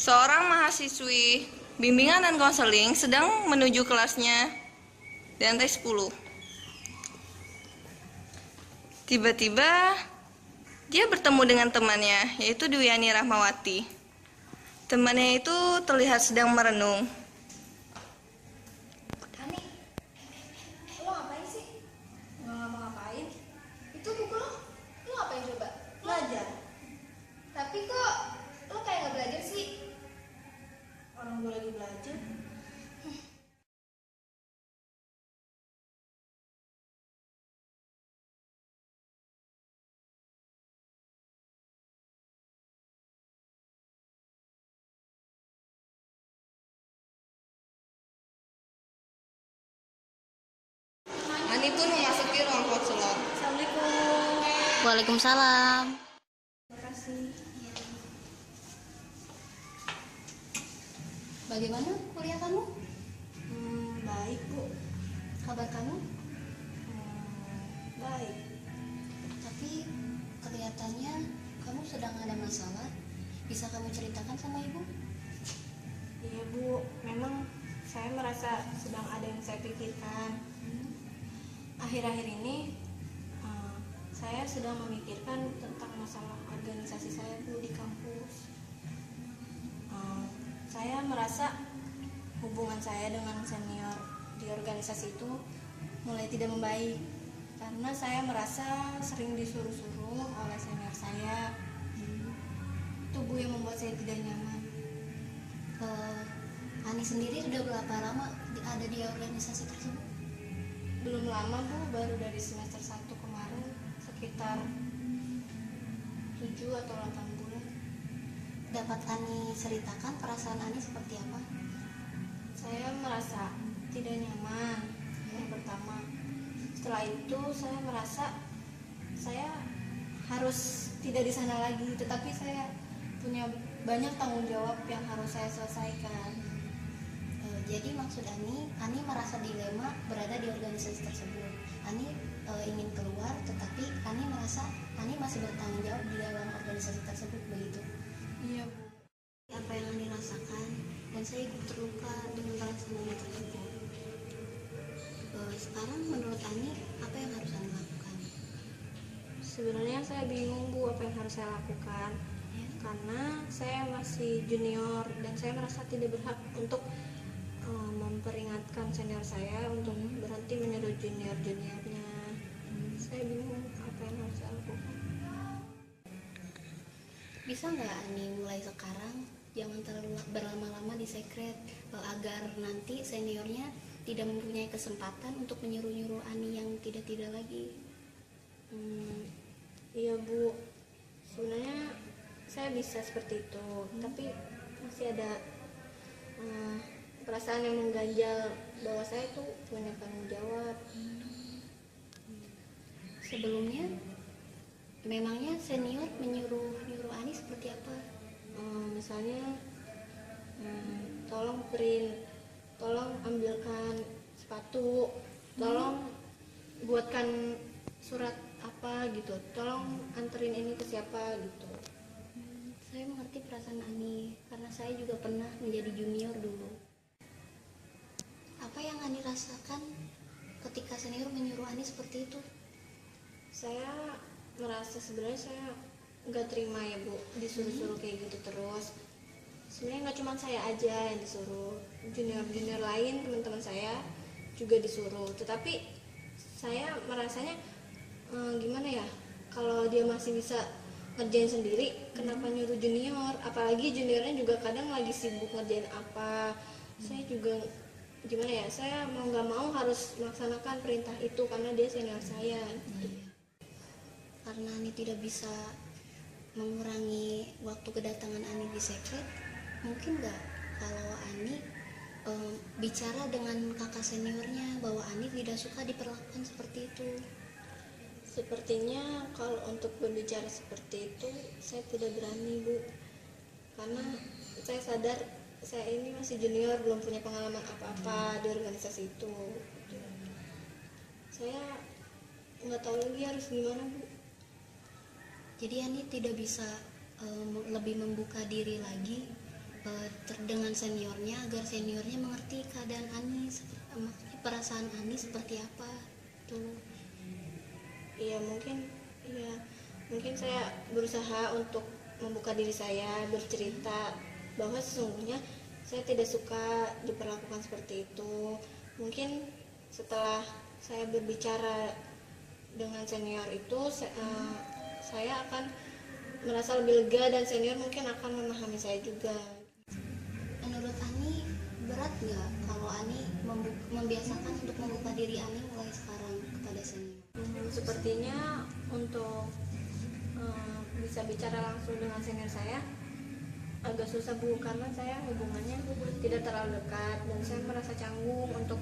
Seorang mahasiswi bimbingan dan konseling sedang menuju kelasnya di lantai 10. Tiba-tiba dia bertemu dengan temannya, yaitu Dwiani Rahmawati. Temannya itu terlihat sedang merenung. Ani, lo ngapain sih? Nggak ngapa-ngapain. Itu buku lo ngapain coba? Belajar. Tapi kok lo kayak nggak belajar sih? Orang gue lagi belajar. Ani pun memasuki ruang konselor. Assalamualaikum. Waalaikumsalam. Terima kasih. Bagaimana kuliah kamu? Baik bu. Kabar kamu? Baik. Tapi kelihatannya kamu sedang ada masalah. Bisa kamu ceritakan sama ibu? Iya bu, memang saya merasa sedang ada yang saya pikirkan. Akhir-akhir ini saya sedang memikirkan tentang masalah organisasi saya bu di kampus. Saya merasa hubungan saya dengan senior di organisasi itu mulai tidak membaik karena saya merasa sering disuruh-suruh oleh senior saya. Itu bu yang membuat saya tidak nyaman. Ani sendiri sudah berapa lama ada di organisasi tersebut? Belum lama bu, baru dari semester 1 kemarin, sekitar 7 atau 8 bulan. Dapat Ani ceritakan perasaan Ani seperti apa? Saya merasa tidak nyaman yang pertama. Setelah itu saya merasa saya harus tidak di sana lagi, tetapi saya punya banyak tanggung jawab yang harus saya selesaikan. Jadi maksud Ani merasa dilema berada di organisasi tersebut. Ani ingin keluar, tetapi Ani merasa Ani masih bertanggung jawab di dalam organisasi tersebut, begitu. Iya bu. Apa yang Ani rasakan, dan saya ikut terluka dengan perasaan Ani tersebut. Sekarang menurut Ani, apa yang harus Ani lakukan? Sebenarnya saya bingung bu apa yang harus saya lakukan, karena saya masih junior dan saya merasa tidak berhak untuk memperingatkan senior saya untuk berhenti meniru junior-juniornya. Saya bingung apa yang harus saya lakukan. Bisa nggak Ani mulai sekarang jangan terlalu berlama-lama di sekret, agar nanti seniornya tidak mempunyai kesempatan untuk menyuruh-nyuruh Ani yang tidak-tidak lagi. Iya bu, sebenarnya saya bisa seperti itu, tapi masih ada perasaan yang mengganjal bahwa saya itu punya tanggung jawab. Sebelumnya memangnya senior menyuruh Ani seperti apa? Misalnya tolong print, tolong ambilkan sepatu, tolong buatkan surat apa gitu, tolong anterin ini ke siapa gitu. Saya mengerti perasaan Ani karena saya juga pernah menjadi junior dulu. Apa yang Ani rasakan ketika senior menyuruh Ani seperti itu? Saya merasa sebenarnya saya nggak terima ya bu, disuruh-suruh kayak gitu terus. Sebenarnya nggak cuma saya aja yang disuruh, junior-junior lain teman-teman saya juga disuruh. Tetapi saya merasanya gimana ya, kalau dia masih bisa ngerjain sendiri, kenapa nyuruh junior? Apalagi juniornya juga kadang lagi sibuk ngerjain apa. Saya juga gimana ya, saya mau nggak mau harus melaksanakan perintah itu karena dia senior saya. Karena Ani tidak bisa mengurangi waktu kedatangan Ani di sekret, mungkin nggak kalau Ani bicara dengan kakak seniornya bahwa Ani tidak suka diperlakukan seperti itu? Sepertinya kalau untuk berbicara seperti itu saya tidak berani bu, karena saya sadar saya ini masih junior, belum punya pengalaman apa-apa di organisasi itu. Saya nggak tahu lagi harus gimana bu. Jadi Ani tidak bisa lebih membuka diri lagi dengan seniornya agar seniornya mengerti keadaan Ani, maksudnya perasaan Ani seperti apa tuh. Iya mungkin saya berusaha untuk membuka diri saya, bercerita bahwa sesungguhnya saya tidak suka diperlakukan seperti itu. Mungkin setelah saya berbicara dengan senior itu, saya akan merasa lebih lega dan senior mungkin akan memahami saya juga. Menurut Ani berat nggak kalau Ani membiasakan untuk membuka diri Ani mulai sekarang kepada senior? Sepertinya untuk bisa bicara langsung dengan senior saya agak susah Bu, karena saya hubungannya tidak terlalu dekat dan saya merasa canggung untuk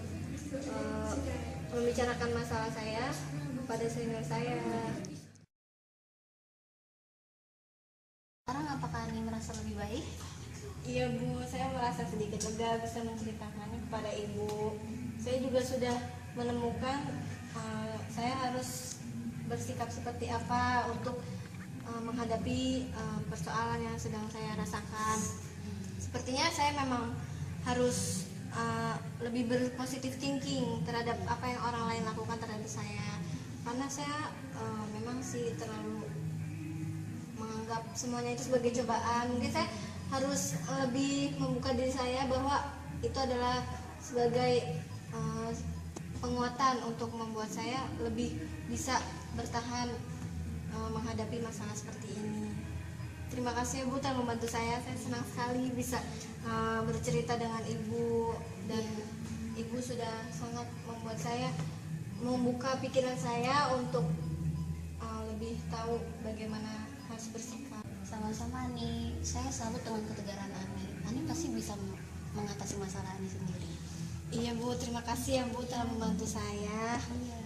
membicarakan masalah saya pada senior saya. Sekarang apakah Ani merasa lebih baik? Iya Bu, saya merasa sedikit lega bisa menceritakannya kepada Ibu. Saya juga sudah menemukan saya harus bersikap seperti apa untuk menghadapi persoalan yang sedang saya rasakan. Sepertinya saya memang harus lebih berpositif thinking terhadap apa yang orang lain lakukan terhadap saya, karena saya memang sih terlalu menganggap semuanya itu sebagai cobaan. Mungkin saya harus lebih membuka diri saya bahwa itu adalah sebagai penguatan untuk membuat saya lebih bisa bertahan menghadapi masalah seperti ini. Terima kasih Bu telah membantu saya senang sekali bisa bercerita dengan Ibu, dan Ibu sudah sangat membuat saya membuka pikiran saya untuk lebih tahu bagaimana harus bersikap. Sama-sama Ani, saya salut dengan ketegaran Ani. Ani pasti bisa mengatasi masalah Ani sendiri. Iya Bu, terima kasih ya Bu telah membantu saya. Iya.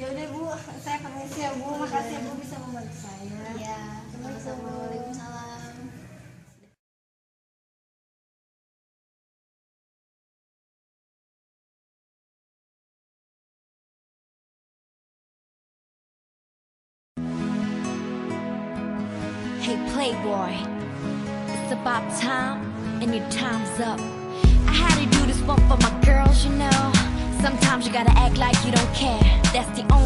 Ya udah Bu, saya permisi ya Bu. Makasih ya Bu bisa membantu saya. Iya, sama-sama. Waalaikumsalam. Hey Playboy, it's about time and your time's up. I had to do this one for my girls, you know. Sometimes you gotta act like you don't care. That's the only